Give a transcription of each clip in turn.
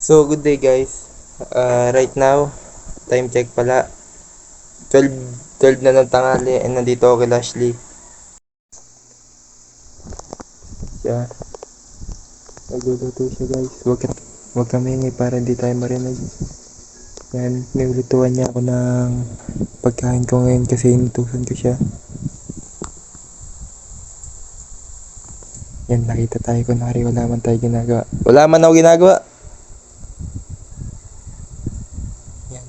So, good day guys. Right now, time check pala. 12 na ng tanghali and nandito ako kay Lashley. Siya, nagluluto siya guys. Huwag ka maingay para hindi tayo marinig. Yan, nilulutuan niya ako ng pagkain ko ngayon kasi inutusan ko siya. Yan, nakita tayo kunwari wala man tayo ginagawa. Wala man ako ginagawa! Yan,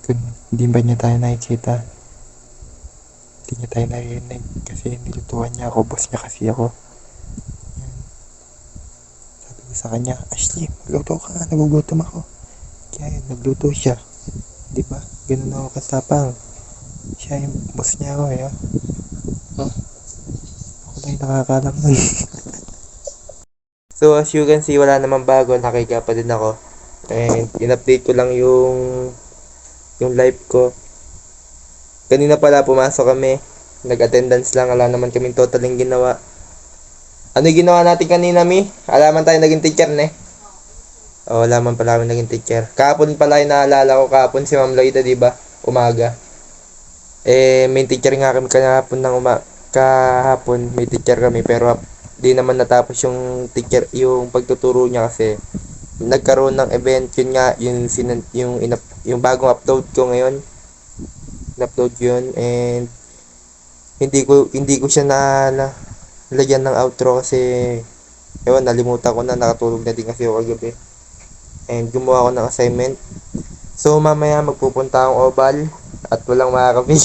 kung hindi ba niya tayo nakikita, hindi niya tayo narinig kasi nilutuan niya ako, boss niya kasi ako. Yan. Sabi ko sa kanya, Ashley, magluto ka nga, nagugutom ako. Kaya yun, nagluto siya. Di ba? Ganun ako katapang. Siya yung boss niya ako eh. Oh. Ako na yung nakakalam nun. So as you can see, wala namang bago, nakiga pa din ako. And in-update ko lang yung live ko. Kanina pala pumasok kami. Nag-attendance lang, wala naman kaming totaling ginawa. Ano yung ginawa natin kanina, Mi? Alaman tayo naging teacher, ne? O, wala man pala kami naging teacher. Kahapon pala yung naalala ko, kahapon si Ma'am Loida, di ba? Umaga. May teacher nga kami kahapon may teacher kami, pero di naman natapos yung teacher, yung pagtuturo niya kasi nagkaroon ng event, yun nga, yung bagong upload ko ngayon. In-upload yun, and hindi ko siya lagyan ng outro kasi ewan, nalimutan ko na, nakatulog na din kasi ako kagabi. And gumawa ako ng assignment. So mamaya magpupunta akong oval at walang makakapig.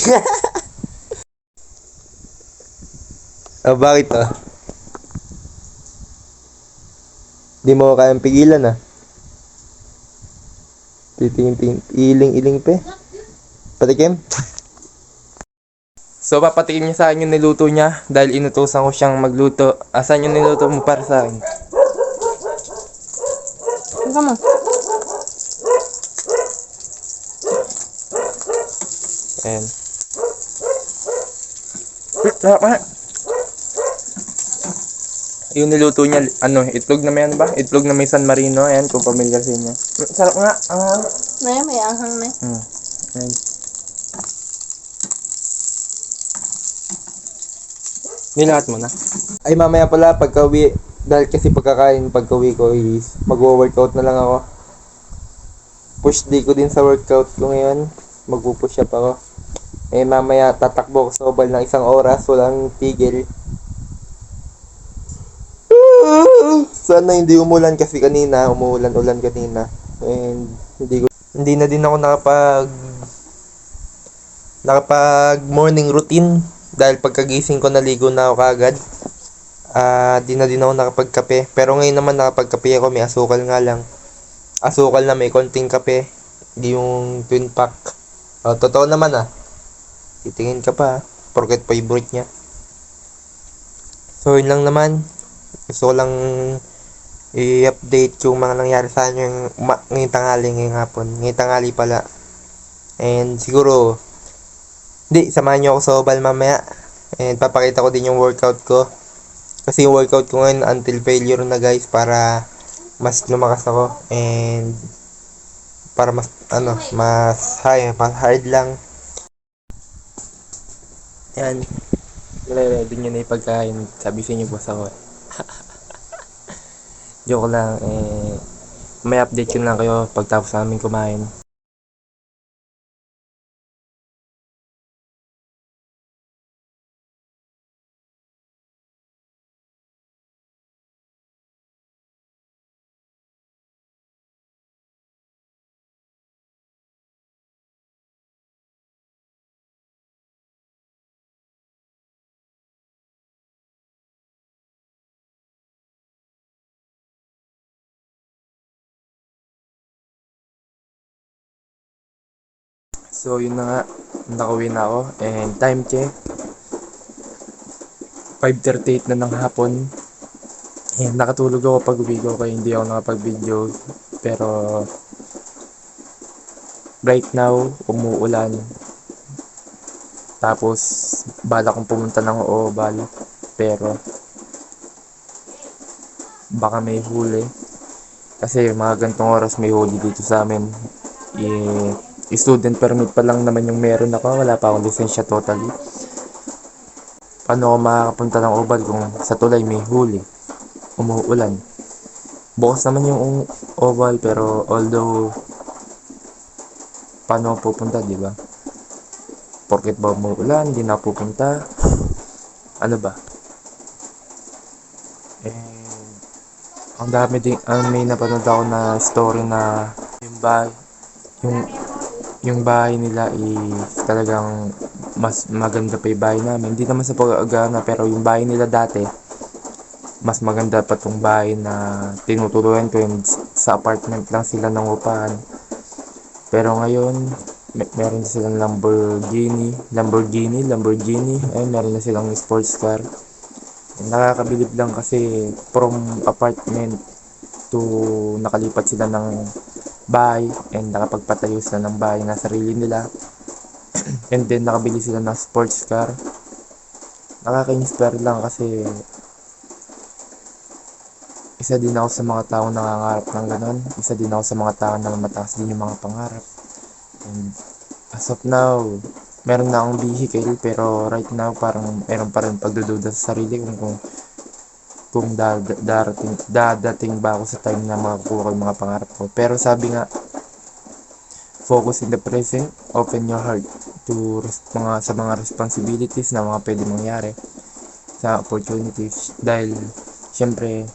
Bakit ah? Di mo kayang pigilan ah. Titingin-tingin, iling-iling pa eh. Patikim? So papatikin niya sa akin yung niluto niya dahil inutusan ko siyang magluto. Asan yung niluto mo para sa akin? Ano mo? Ayan. Sarap nga. Yung niluto niya, itlog na may ano ba? Itlog na may San Marino. Ayan, kung familiar sa inyo. Sarap nga. May anghang na. Ayan. Nilahat mo na. Ay, mamaya pala pagka-uwi, dahil kasi pagka-uwi ko is mag-workout na lang ako. Push day ko din sa workout ko ngayon. Magpupush up ako. Mamaya tatakbo ko sa oval ng 1 oras, walang tigil. Sana hindi umulan kasi kanina, umuulan-ulan kanina. And hindi na din ako nakapag morning routine dahil pagkagising ko naligo na ako kagad. Di na din ako nakapagkape. Pero ngayon naman nakapagkape ako, may asukal nga lang. Asukal na may konting kape. Hindi yung twin pack. Totoo naman ah. Titingin ka pa, porket favorite niya. So yun lang naman. Gusto ko lang i-update yung mga nangyari sa akin ngayong tanghali, ngayong hapon. Ngayong tanghali pala. And siguro, samahan nyo ako sa oval mamaya. And papakita ko din yung workout ko. Kasi yung workout ko ngayon until failure na guys, para mas lumakas ako. And para mas hard lang. Yan. Ready nyo na yung pagkain. Sabi sa inyo boss ako. Joke lang. May update ko lang kayo pagtapos namin kumain. So yun na nga, nakauwi na ako and time check 5:38 na ng hapon. And nakatulog ako pag uwi ko kaya hindi ako nakapag-video. Pero right now umuulan. Tapos bala kong pumunta ng oval pero baka may huli Kasi mga gantong oras may huli dito sa amin. Student permit pa lang naman yung meron ako. Wala pa akong lisensya totally. Paano ako makakapunta ng Oval kung sa tulay may huli? Umuulan. Bukas naman yung Oval pero although paano ako pupunta, di ba? Porket ba umuulan, hindi na pupunta? Ano ba? And ang dami din, may napanood ako na story na yung bahay, yung, yung bahay nila talagang mas maganda pa yung bahay namin. Hindi naman sa pag-aagana pero yung bahay nila dati, mas maganda pa tong bahay na tinutuluyan ko yung sa apartment lang sila nangupahan. Pero ngayon, meron na silang Lamborghini, ayun, meron na silang sports car. Nakakabilib lang kasi from apartment to nakalipat sila ng bahay and nakapagpatayo sila ng bahay na sarili nila. And then nakabili sila ng sports car. Nakaka-inspire lang kasi isa din ako sa mga taong nangangarap ng ganon. Isa din ako sa mga taong na mataas din yung mga pangarap. And as of now, meron na akong vehicle pero right now parang meron pa rin pagdududa sa sarili kung dadating ba ako sa time na makakuha ko yung mga pangarap ko. Pero sabi nga, focus in the present, open your heart to sa mga responsibilities na mga pwede mangyari sa opportunities. Dahil syempre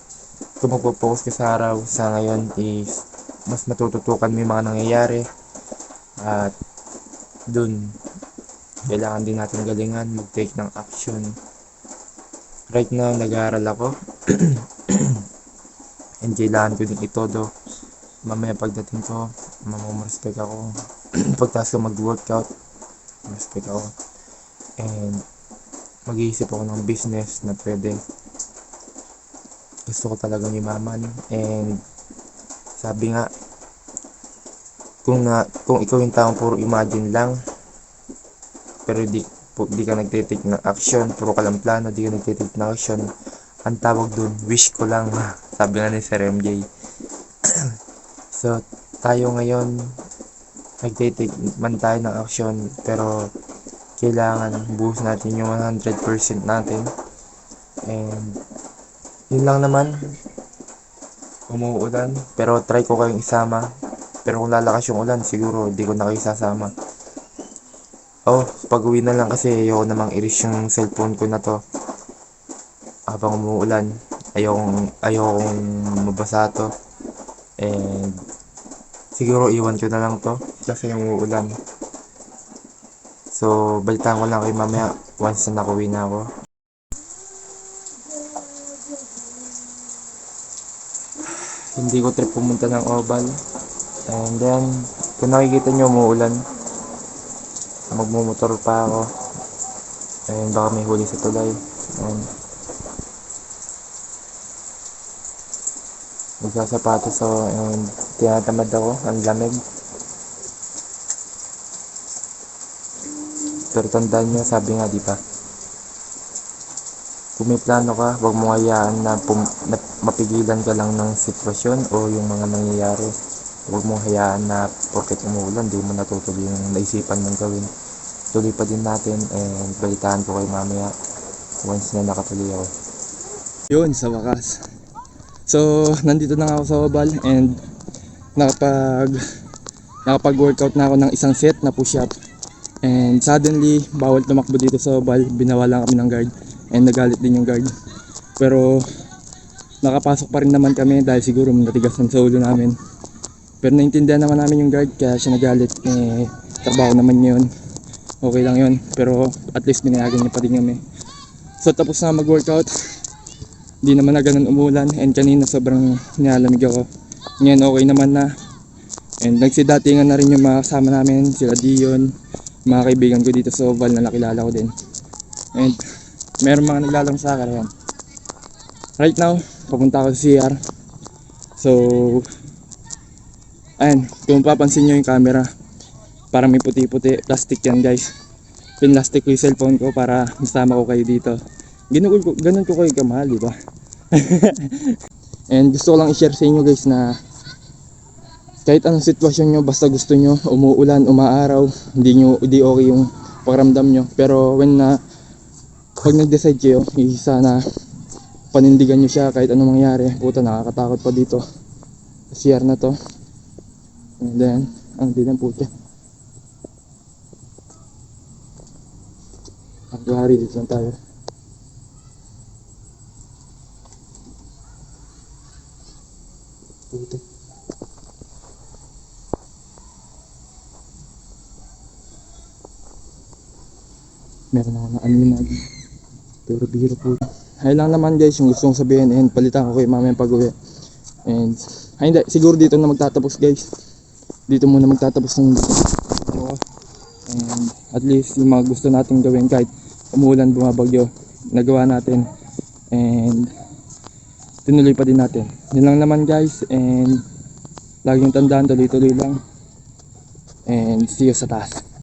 kung magpo-focus ka sa araw sa ngayon is mas matututukan mo yung mga nangyayari at dun kailangan din natin galingan mag-take ng action. Right now nag-aaral ako and kailangan ko din itodo. Mamaya pagdating ko mamamorespect ako pagtas ko mag-workout respect ako and mag-iisip ako ng business na pwede. Gusto ko talagang yumaman and sabi nga kung ikaw yung taong puro imagine lang pero di ka nagtitake ng action, puro ka lang plano, di ka nagtitake ng action, ang tawag dun wish ko lang sabi nga ni Sir MJ. So tayo ngayon nagtitake man tayo ng action pero kailangan buhos natin yung 100% natin and yun lang naman. Umuulan pero try ko kayong isama pero kung lalakas yung ulan siguro di ko na kayo sasama. Pag uwi na lang kasi ayoko namang i-reach yung cellphone ko na to habang umuulan. Ayokong mabasa to and siguro iwan ko na lang to kasi yung uulan. So balitaan ko lang kayo mamaya once na nakuwi na ako. Hindi ko trip pumunta ng Oval and then kung nakikita nyo umuulan magmumotor pa ako and baka may huli sa tulay and magsasapatos ako and tinatamad ako, ang lamig. Pero tandaan nyo, sabi nga diba, kung may plano ka, huwag mo hayaan na mapigilan ka lang ng sitwasyon o yung mga nangyayari. Huwag mo hayaan na porket umuulan, di mo natutuloy yung naisipan mong gawin. Tuloy pa din natin and balitaan ko kayo mamaya once na nakatuloy ako. Yun, sa wakas. So, nandito na ako sa Oval and nakapag-workout na ako ng isang set na push-up. And suddenly, bawal tumakbo dito sa Oval, binawalan kami ng guard and nagalit din yung guard. Pero nakapasok pa rin naman kami dahil siguro natigasan sa ulo namin. Pero naintindihan naman namin yung guard kaya siya nagalit. Trabaho naman yun. Okay lang yun. Pero at least binayagan niya pa din kami. So tapos na mag-workout. Di naman na ganun umulan and kanina sobrang nilalamig ako. Ngayon okay naman na. And nagsidatingan na rin yung mga kasama namin, sila Dion, mga kaibigan ko dito sa Oval na nakilala ko din. And meron mga naglalaro sa akin. Right now, papunta ako sa CR. So, ayan, kung papansin nyo yung camera, parang may puti-puti, plastic yan guys. Pinlastic ko yung cellphone ko para masama ko kayo dito. Ganun ko kayo kamahal, diba? And gusto ko lang i-share sa inyo guys na kahit anong sitwasyon nyo, basta gusto nyo, umuulan, umaaraw, hindi okay yung pakiramdam nyo. Pero pag nag-decide kayo, sana panindigan nyo siya kahit anong mangyari. Puta, nakakatakot pa dito. CR na to. And then, ang dinan puta. Ang gari, dito lang tayo. Puta. Meron ako na aninag. Pero biro po. Ay lang naman guys yung gusto kong sabihin, and palitan ko kayo mamaya pag uwi. And hindi, siguro dito na magtatapos guys. Dito muna magtatapos ng video. And at least yung mga gusto natin gawin kahit umuulan, bumabagyo, nagawa natin. And tinuloy pa din natin. Yun lang naman guys, and laging tandaan, tuloy-tuloy lang. And see you sa taas.